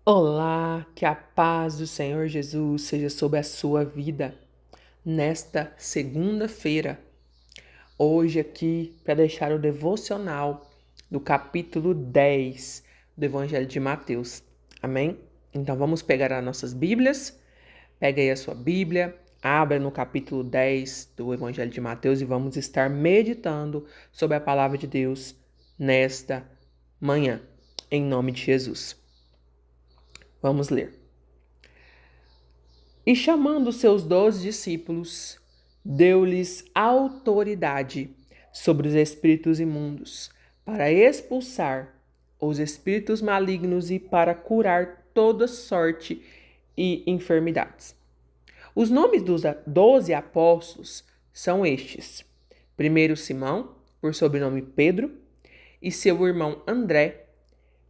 Olá, que a paz do Senhor Jesus seja sobre a sua vida nesta segunda-feira. Hoje aqui para deixar o devocional do capítulo 10 do Evangelho de Mateus. Amém? Então vamos pegar as nossas Bíblias. Pega aí a sua Bíblia, abra no capítulo 10 do Evangelho de Mateus e vamos estar meditando sobre a palavra de Deus nesta manhã, em nome de Jesus. Vamos ler. E chamando seus 12 discípulos, deu-lhes autoridade sobre os espíritos imundos, para expulsar os espíritos malignos e para curar toda sorte e enfermidades. Os nomes dos 12 apóstolos são estes: primeiro Simão, por sobrenome Pedro, e seu irmão André,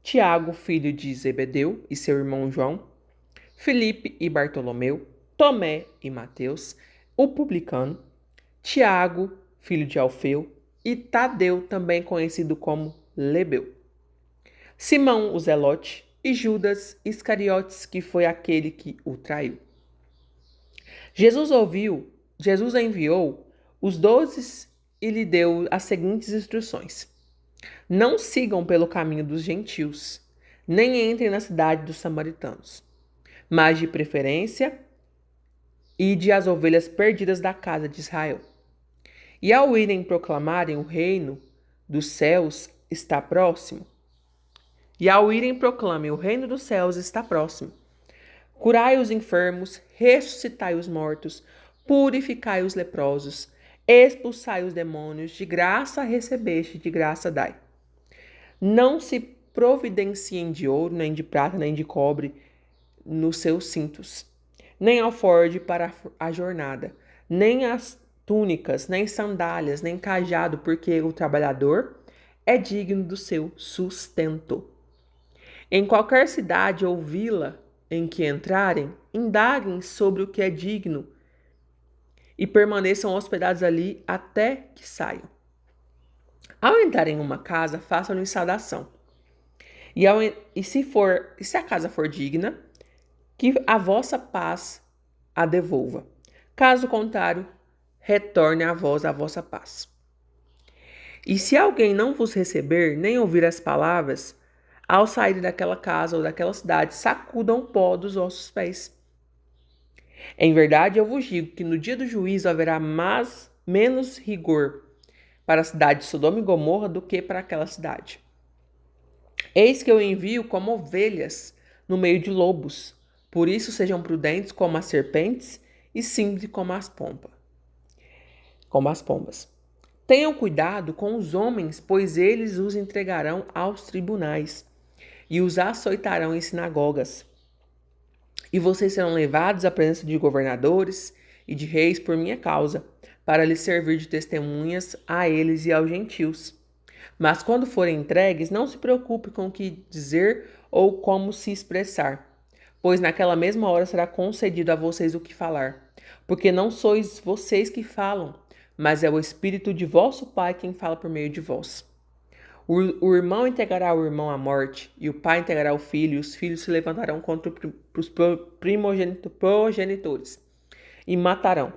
Tiago, filho de Zebedeu, e seu irmão João, Filipe e Bartolomeu, Tomé e Mateus, o publicano, Tiago, filho de Alfeu, e Tadeu, também conhecido como Lebeu, Simão o Zelote e Judas Iscariotes, que foi aquele que o traiu. Jesus enviou os 12 e lhe deu as seguintes instruções: não sigam pelo caminho dos gentios, nem entrem na cidade dos samaritanos, mas de preferência ide às ovelhas perdidas da casa de Israel. E ao irem proclamarem o reino dos céus está próximo. E ao irem proclamem o reino dos céus está próximo. Curai os enfermos, ressuscitai os mortos, purificai os leprosos, expulsai os demônios, de graça recebeste, de graça dai. Não se providenciem de ouro, nem de prata, nem de cobre nos seus cintos, nem alforje para a jornada, nem as túnicas, nem sandálias, nem cajado, porque o trabalhador é digno do seu sustento. Em qualquer cidade ou vila em que entrarem, indaguem sobre o que é digno e permaneçam hospedados ali até que saiam. Ao entrar em uma casa, façam-lhe saudação. Se a casa for digna, que a vossa paz a devolva. Caso contrário, retorne a vós a vossa paz. E se alguém não vos receber, nem ouvir as palavras, ao sair daquela casa ou daquela cidade, sacudam o pó dos vossos pés. Em verdade, eu vos digo que no dia do juízo haverá menos rigor para a cidade de Sodoma e Gomorra do que para aquela cidade. Eis que eu envio como ovelhas no meio de lobos. Por isso sejam prudentes como as serpentes e simples como as pombas. Tenham cuidado com os homens, pois eles os entregarão aos tribunais e os açoitarão em sinagogas. E vocês serão levados à presença de governadores e de reis por minha causa, para lhes servir de testemunhas a eles e aos gentios. Mas quando forem entregues, não se preocupe com o que dizer ou como se expressar, pois naquela mesma hora será concedido a vocês o que falar. Porque não sois vocês que falam, mas é o Espírito de vosso Pai quem fala por meio de vós. O irmão entregará o irmão à morte, e o pai entregará o filho, e os filhos se levantarão contra os progenitores e matarão.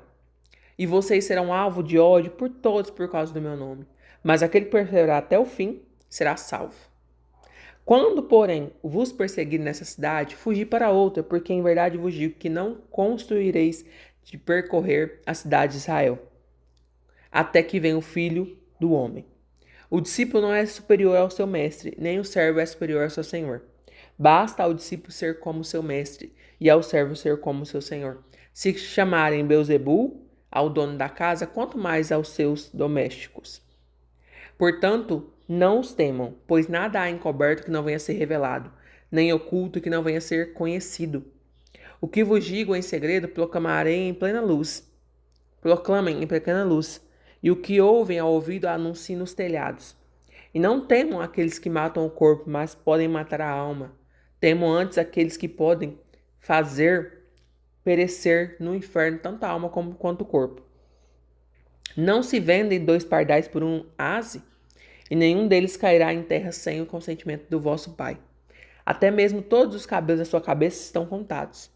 E vocês serão alvo de ódio por todos por causa do meu nome. Mas aquele que perseverar até o fim será salvo. Quando, porém, vos perseguirem nessa cidade, fugi para outra, porque em verdade vos digo que não construireis de percorrer a cidade de Israel, até que venha o Filho do Homem. O discípulo não é superior ao seu mestre, nem o servo é superior ao seu senhor. Basta ao discípulo ser como seu mestre, e ao servo ser como seu senhor. Se chamarem Beelzebul ao dono da casa, quanto mais aos seus domésticos. Portanto, não os temam, pois nada há encoberto que não venha a ser revelado, nem oculto que não venha a ser conhecido. O que vos digo em segredo, proclamem em plena luz. E o que ouvem ao ouvido anunciem nos telhados. E não temam aqueles que matam o corpo, mas podem matar a alma. Temam antes aqueles que podem fazer perecer no inferno tanto a alma quanto o corpo. Não se vendem 2 pardais por um aze, e nenhum deles cairá em terra sem o consentimento do vosso Pai. Até mesmo todos os cabelos da sua cabeça estão contados.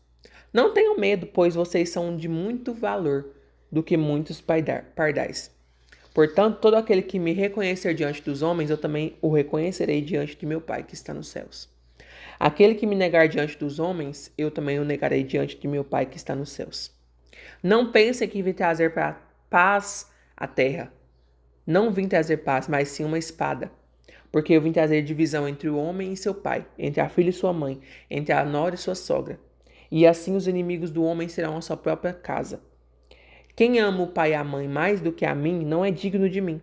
Não tenham medo, pois vocês são de muito valor do que muitos pardais. Portanto, todo aquele que me reconhecer diante dos homens, eu também o reconhecerei diante de meu Pai que está nos céus. Aquele que me negar diante dos homens, eu também o negarei diante de meu Pai que está nos céus. Não pensem que vim trazer para paz à terra. Não vim trazer paz, mas sim uma espada. Porque eu vim trazer divisão entre o homem e seu pai, entre a filha e sua mãe, entre a nora e sua sogra. E assim os inimigos do homem serão a sua própria casa. Quem ama o pai e a mãe mais do que a mim, não é digno de mim.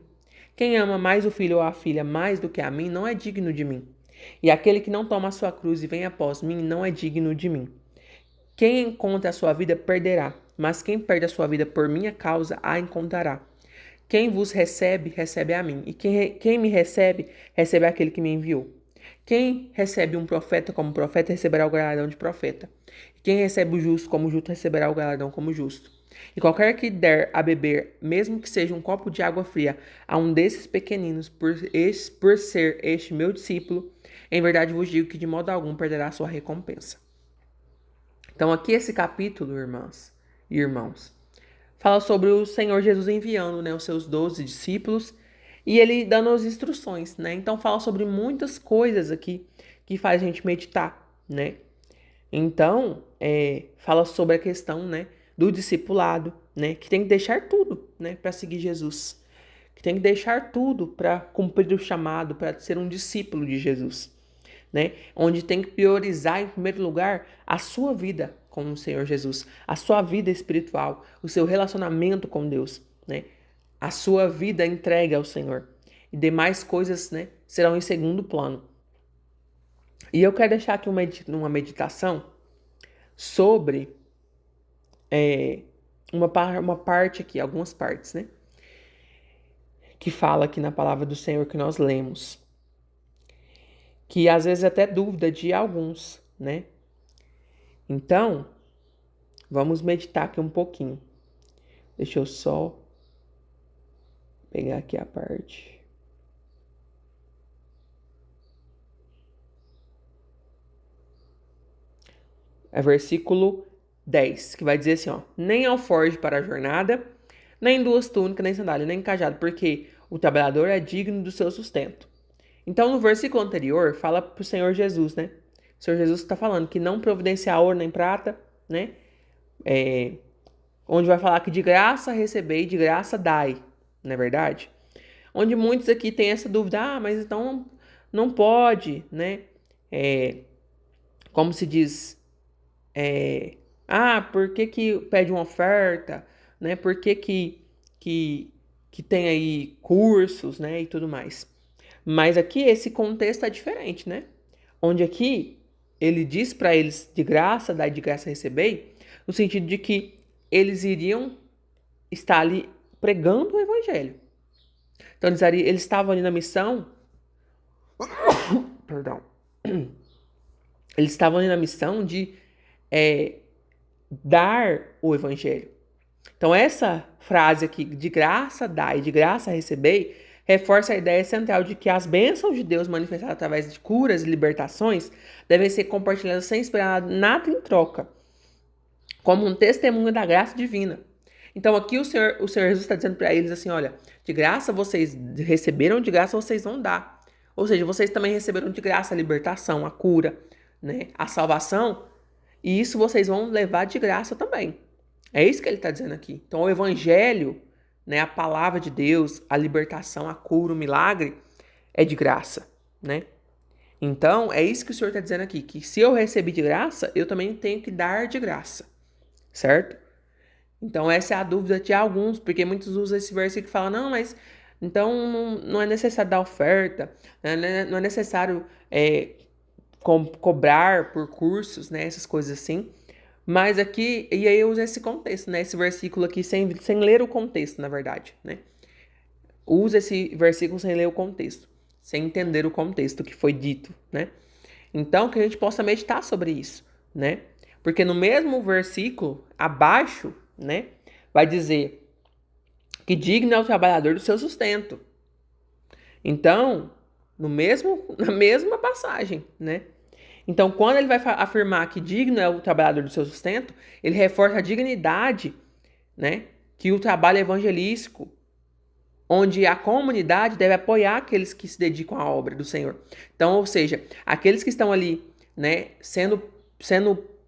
Quem ama mais o filho ou a filha mais do que a mim, não é digno de mim. E aquele que não toma a sua cruz e vem após mim, não é digno de mim. Quem encontra a sua vida, perderá. Mas quem perde a sua vida por minha causa, a encontrará. Quem vos recebe, recebe a mim. E quem me recebe, recebe aquele que me enviou. Quem recebe um profeta como profeta, receberá o galardão de profeta. Quem recebe o justo como justo, receberá o galardão como justo. E qualquer que der a beber, mesmo que seja um copo de água fria, a um desses pequeninos, por ser este meu discípulo, em verdade vos digo que de modo algum perderá a sua recompensa. Então aqui esse capítulo, irmãs e irmãos, fala sobre o Senhor Jesus enviando, né, os seus 12 discípulos e ele dando as instruções, né? Então fala sobre muitas coisas aqui que faz a gente meditar, né? Então, fala sobre a questão, né, do discipulado, né, que tem que deixar tudo, né, para seguir Jesus, que tem que deixar tudo para cumprir o chamado, para ser um discípulo de Jesus, né, onde tem que priorizar em primeiro lugar a sua vida com o Senhor Jesus, a sua vida espiritual, o seu relacionamento com Deus, né, a sua vida entregue ao Senhor e demais coisas, né, serão em segundo plano. E eu quero deixar aqui uma meditação sobre uma parte aqui, algumas partes, né? Que fala aqui na palavra do Senhor que nós lemos. Que às vezes até dúvida de alguns, né? Então, vamos meditar aqui um pouquinho. Deixa eu só pegar aqui a parte. É versículo 10, que vai dizer assim, ó: nem alforje para a jornada, nem duas túnicas, nem sandália, nem cajado, porque o trabalhador é digno do seu sustento. Então, no versículo anterior, fala para o Senhor Jesus, né? O Senhor Jesus está falando que não providencia ouro nem prata, né? Onde vai falar que de graça recebei, de graça dai, não é verdade? Onde muitos aqui têm essa dúvida, mas então não pode, né? Como se diz, por que pede uma oferta, né? Por que tem aí cursos, né? E tudo mais. Mas aqui esse contexto é diferente, né? Onde aqui ele diz para eles de graça, dai de graça recebei, no sentido de que eles iriam estar ali pregando o evangelho. Então eles estavam ali na missão, perdão, eles estavam ali na missão de dar o evangelho. Então essa frase aqui, de graça dai, de graça recebei, reforça a ideia central de que as bênçãos de Deus manifestadas através de curas e libertações devem ser compartilhadas sem esperar nada em troca, como um testemunho da graça divina. Então aqui o Senhor Jesus está dizendo para eles assim, olha, de graça vocês receberam, de graça vocês vão dar. Ou seja, vocês também receberam de graça a libertação, a cura, né, a salvação, e isso vocês vão levar de graça também. É isso que ele está dizendo aqui. Então o evangelho, né, a palavra de Deus, a libertação, a cura, o milagre, é de graça, né? Então é isso que o Senhor está dizendo aqui, que se eu recebi de graça, eu também tenho que dar de graça, certo? Então essa é a dúvida de alguns, porque muitos usam esse versículo e falam, não, mas então não é necessário dar oferta, né? Não é necessário cobrar por cursos, né? Essas coisas assim. Mas aqui, e aí eu uso esse contexto, né? Esse versículo aqui sem ler o contexto, na verdade, né? Usa esse versículo sem ler o contexto, sem entender o contexto que foi dito, né? Então, que a gente possa meditar sobre isso, né? Porque no mesmo versículo, abaixo, né? Vai dizer que digno é o trabalhador do seu sustento. Então, na mesma passagem, né? Então, quando ele vai afirmar que digno é o trabalhador do seu sustento, ele reforça a dignidade, né, que o trabalho evangelístico, onde a comunidade deve apoiar aqueles que se dedicam à obra do Senhor. Então, ou seja, aqueles que estão ali, né, sendo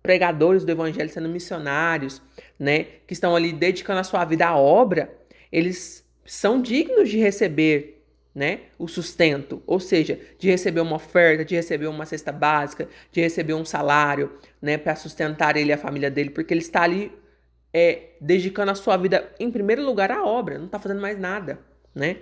pregadores do evangelho, sendo missionários, né, que estão ali dedicando a sua vida à obra, eles são dignos de receber, né, o sustento, ou seja, de receber uma oferta, de receber uma cesta básica, de receber um salário, né, para sustentar ele e a família dele, porque ele está ali dedicando a sua vida em primeiro lugar à obra, não está fazendo mais nada, né?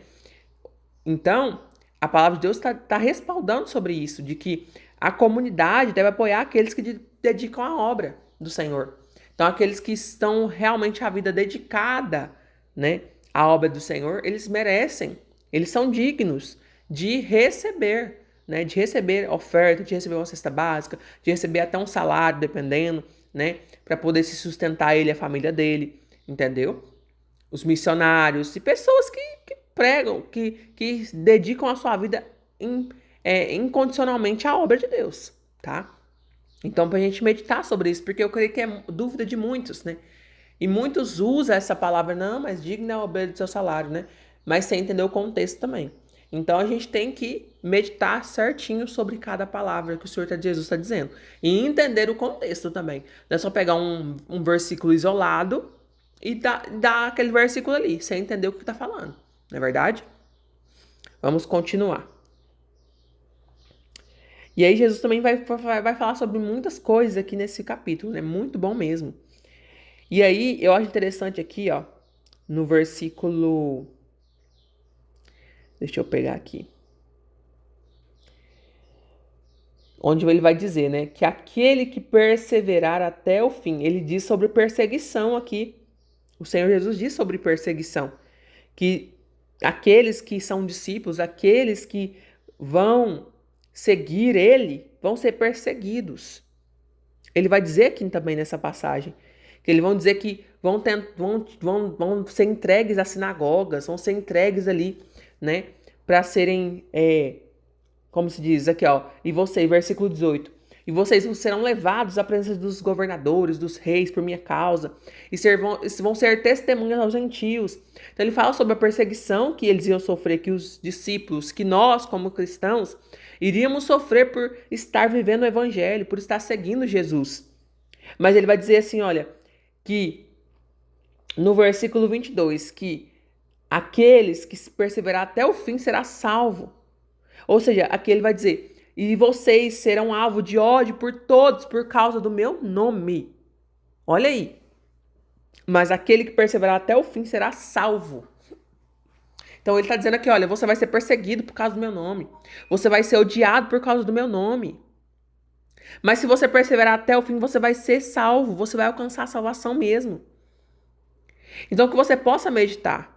Então, a palavra de Deus está respaldando sobre isso, de que a comunidade deve apoiar aqueles que dedicam à obra do Senhor. Então, aqueles que estão realmente a vida dedicada, né, à obra do Senhor, eles merecem, eles são dignos de receber, né, de receber oferta, de receber uma cesta básica, de receber até um salário, dependendo, né, para poder se sustentar ele e a família dele, entendeu? Os missionários e pessoas que pregam, que dedicam a sua vida incondicionalmente à obra de Deus, tá? Então, pra gente meditar sobre isso, porque eu creio que é dúvida de muitos, né? E muitos usam essa palavra, não, mas digno é a obra do seu salário, né? Mas sem entender o contexto também. Então, a gente tem que meditar certinho sobre cada palavra que o Senhor Jesus está dizendo. E entender o contexto também. Não é só pegar um versículo isolado e dar aquele versículo ali, sem entender o que está falando. Não é verdade? Vamos continuar. E aí Jesus também vai falar sobre muitas coisas aqui nesse capítulo, né? Muito bom mesmo. E aí, eu acho interessante aqui, ó, no versículo... Deixa eu pegar aqui. Onde ele vai dizer, né? Que aquele que perseverar até o fim. Ele diz sobre perseguição aqui. O Senhor Jesus diz sobre perseguição. Que aqueles que são discípulos, aqueles que vão seguir ele, vão ser perseguidos. Ele vai dizer aqui também nessa passagem, que eles vão dizer que vão ser entregues às sinagogas, vão ser entregues ali, né, para serem, como se diz aqui, ó, e vocês, versículo 18, e vocês serão levados à presença dos governadores, dos reis, por minha causa, e vão ser testemunhas aos gentios. Então ele fala sobre a perseguição que eles iam sofrer, que os discípulos, que nós, como cristãos, iríamos sofrer por estar vivendo o evangelho, por estar seguindo Jesus. Mas ele vai dizer assim, olha, que no versículo 22, que aqueles que perseverar até o fim será salvo. Ou seja, aqui ele vai dizer, e vocês serão alvo de ódio por todos por causa do meu nome. Olha aí. Mas aquele que perseverar até o fim será salvo. Então ele está dizendo aqui, olha, você vai ser perseguido por causa do meu nome. Você vai ser odiado por causa do meu nome. Mas se você perseverar até o fim, você vai ser salvo. Você vai alcançar a salvação mesmo. Então que você possa meditar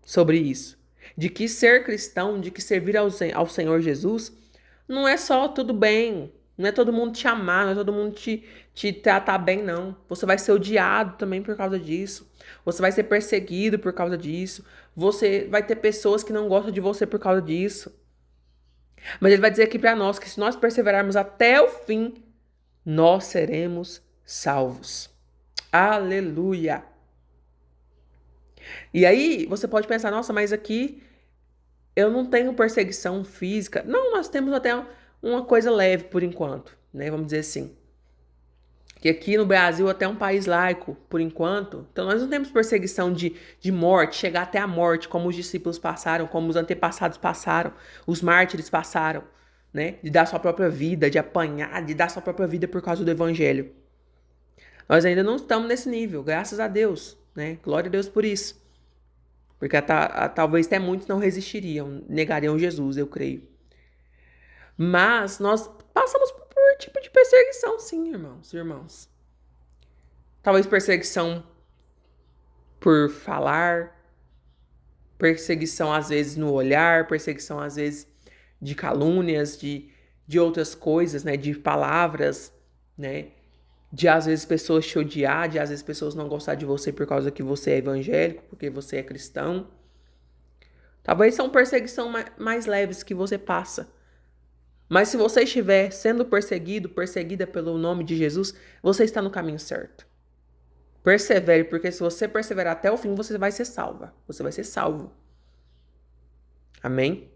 sobre isso. De que ser cristão, de que servir ao Senhor Jesus, não é só tudo bem. Não é todo mundo te amar, não é todo mundo te tratar bem, não. Você vai ser odiado também por causa disso. Você vai ser perseguido por causa disso. Você vai ter pessoas que não gostam de você por causa disso. Mas ele vai dizer aqui para nós que se nós perseverarmos até o fim, nós seremos salvos. Aleluia! E aí você pode pensar, nossa, mas aqui eu não tenho perseguição física. Não, nós temos até uma coisa leve por enquanto, né? Vamos dizer assim. Que aqui no Brasil até é um país laico, por enquanto. Então nós não temos perseguição de morte, chegar até a morte, como os discípulos passaram, como os antepassados passaram, os mártires passaram, né? De dar sua própria vida, de apanhar, de dar sua própria vida por causa do evangelho. Nós ainda não estamos nesse nível, graças a Deus, né? Glória a Deus por isso. Porque talvez até muitos não resistiriam, negariam Jesus, eu creio. Mas nós passamos por tipo de perseguição, sim, irmãos. Talvez perseguição por falar, perseguição às vezes no olhar, perseguição às vezes de calúnias, de outras coisas, né? De palavras, né? De às vezes pessoas te odiar, de às vezes pessoas não gostar de você por causa que você é evangélico, porque você é cristão. Talvez são perseguição mais leves que você passa. Mas se você estiver sendo perseguido, perseguida pelo nome de Jesus, você está no caminho certo. Persevere, porque se você perseverar até o fim, você vai ser salva. Você vai ser salvo. Amém?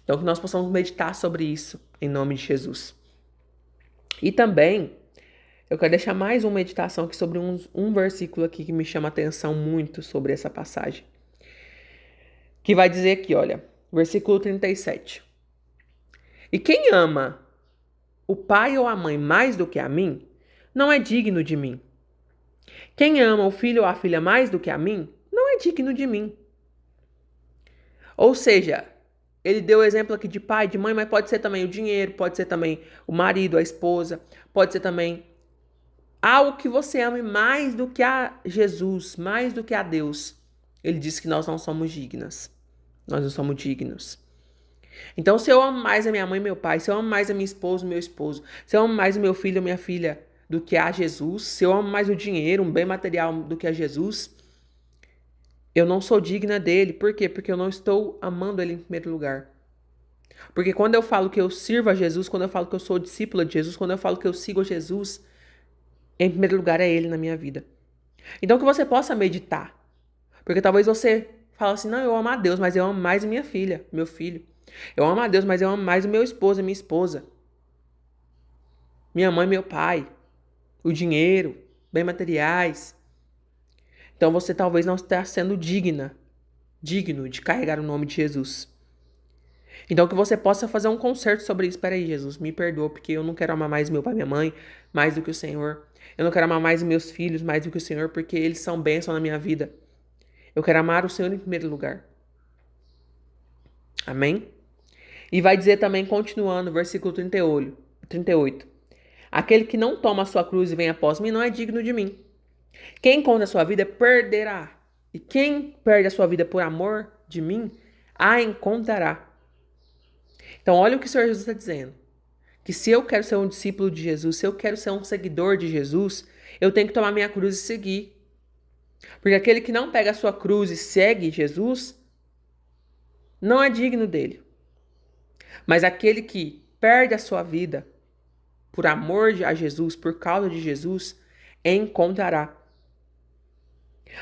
Então que nós possamos meditar sobre isso, em nome de Jesus. E também, eu quero deixar mais uma meditação aqui sobre um versículo aqui que me chama a atenção muito sobre essa passagem. Que vai dizer aqui, olha, versículo 37. E quem ama o pai ou a mãe mais do que a mim, não é digno de mim. Quem ama o filho ou a filha mais do que a mim, não é digno de mim. Ou seja, ele deu o exemplo aqui de pai, de mãe, mas pode ser também o dinheiro, pode ser também o marido, a esposa, pode ser também algo que você ame mais do que a Jesus, mais do que a Deus. Ele disse que nós não somos dignas. Nós não somos dignos. Então, se eu amo mais a minha mãe e meu pai, se eu amo mais a minha esposa e meu esposo, se eu amo mais o meu filho ou minha filha do que a Jesus, se eu amo mais o dinheiro, um bem material do que a Jesus, eu não sou digna dele. Por quê? Porque eu não estou amando ele em primeiro lugar. Porque quando eu falo que eu sirvo a Jesus, quando eu falo que eu sou discípula de Jesus, quando eu falo que eu sigo a Jesus, em primeiro lugar é ele na minha vida. Então que você possa meditar. Porque talvez você fale assim, não, eu amo a Deus, mas eu amo mais a minha filha, meu filho. Eu amo a Deus, mas eu amo mais o meu esposo, a minha esposa. Minha mãe, meu pai. O dinheiro, bens materiais. Então você talvez não esteja sendo digno de carregar o nome de Jesus. Então que você possa fazer um concerto sobre isso. Espera aí, Jesus, me perdoa, porque eu não quero amar mais meu pai e minha mãe mais do que o Senhor. Eu não quero amar mais meus filhos mais do que o Senhor, porque eles são bênção na minha vida. Eu quero amar o Senhor em primeiro lugar. Amém? E vai dizer também, continuando, versículo 38. Aquele que não toma a sua cruz e vem após mim não é digno de mim. Quem encontra a sua vida perderá. E quem perde a sua vida por amor de mim, a encontrará. Então, olha o que o Senhor Jesus está dizendo. Que se eu quero ser um discípulo de Jesus, se eu quero ser um seguidor de Jesus, eu tenho que tomar minha cruz e seguir. Porque aquele que não pega a sua cruz e segue Jesus, não é digno dele. Mas aquele que perde a sua vida por amor a Jesus, por causa de Jesus, encontrará.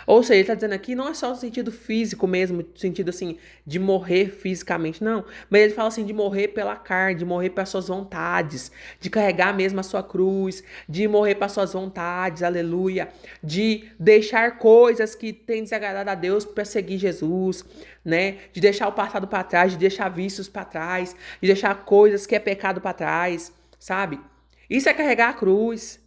Ou seja, ele está dizendo aqui, não é só no sentido físico mesmo, no sentido assim, de morrer fisicamente, não. Mas ele fala assim, de morrer pela carne, de morrer pelas suas vontades, de carregar mesmo a sua cruz, de morrer para suas vontades, aleluia. De deixar coisas que têm desagradado a Deus para seguir Jesus, né? De deixar o passado para trás, de deixar vícios para trás, de deixar coisas que é pecado para trás, sabe? Isso é carregar a cruz.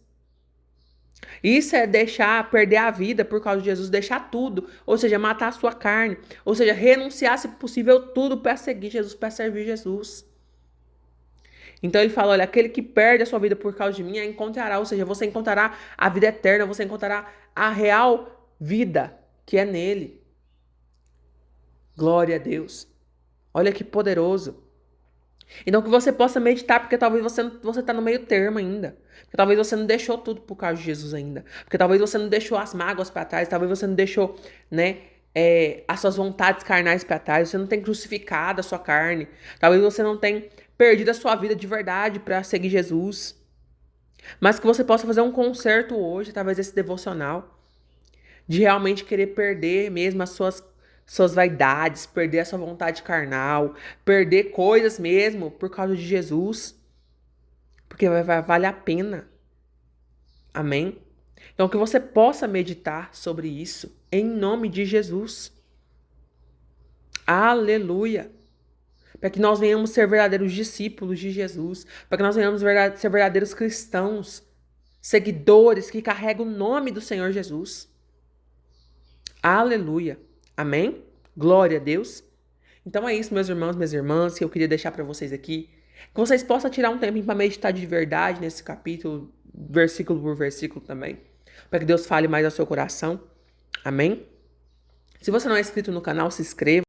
Isso é deixar, perder a vida por causa de Jesus, deixar tudo, ou seja, matar a sua carne, ou seja, renunciar, se possível, tudo para seguir Jesus, para servir Jesus. Então ele fala, olha, aquele que perde a sua vida por causa de mim, a encontrará, ou seja, você encontrará a vida eterna, você encontrará a real vida que é nele. Glória a Deus. Olha que poderoso. Então que você possa meditar, porque talvez você está no meio termo ainda. Porque talvez você não deixou tudo por causa de Jesus ainda. Porque talvez você não deixou as mágoas para trás. Talvez você não deixou, né, as suas vontades carnais para trás. Você não tem crucificado a sua carne. Talvez você não tenha perdido a sua vida de verdade para seguir Jesus. Mas que você possa fazer um concerto hoje, talvez esse devocional, de realmente querer perder mesmo as suas vaidades, perder a sua vontade carnal, perder coisas mesmo por causa de Jesus, porque vai valer a pena. Amém? Então que você possa meditar sobre isso em nome de Jesus. Aleluia! Para que nós venhamos ser verdadeiros discípulos de Jesus, para que nós venhamos ser verdadeiros cristãos, seguidores que carregam o nome do Senhor Jesus. Aleluia! Amém? Glória a Deus. Então é isso, meus irmãos, minhas irmãs, que eu queria deixar para vocês aqui. Que vocês possam tirar um tempinho para meditar de verdade nesse capítulo, versículo por versículo também. Para que Deus fale mais ao seu coração. Amém? Se você não é inscrito no canal, se inscreva.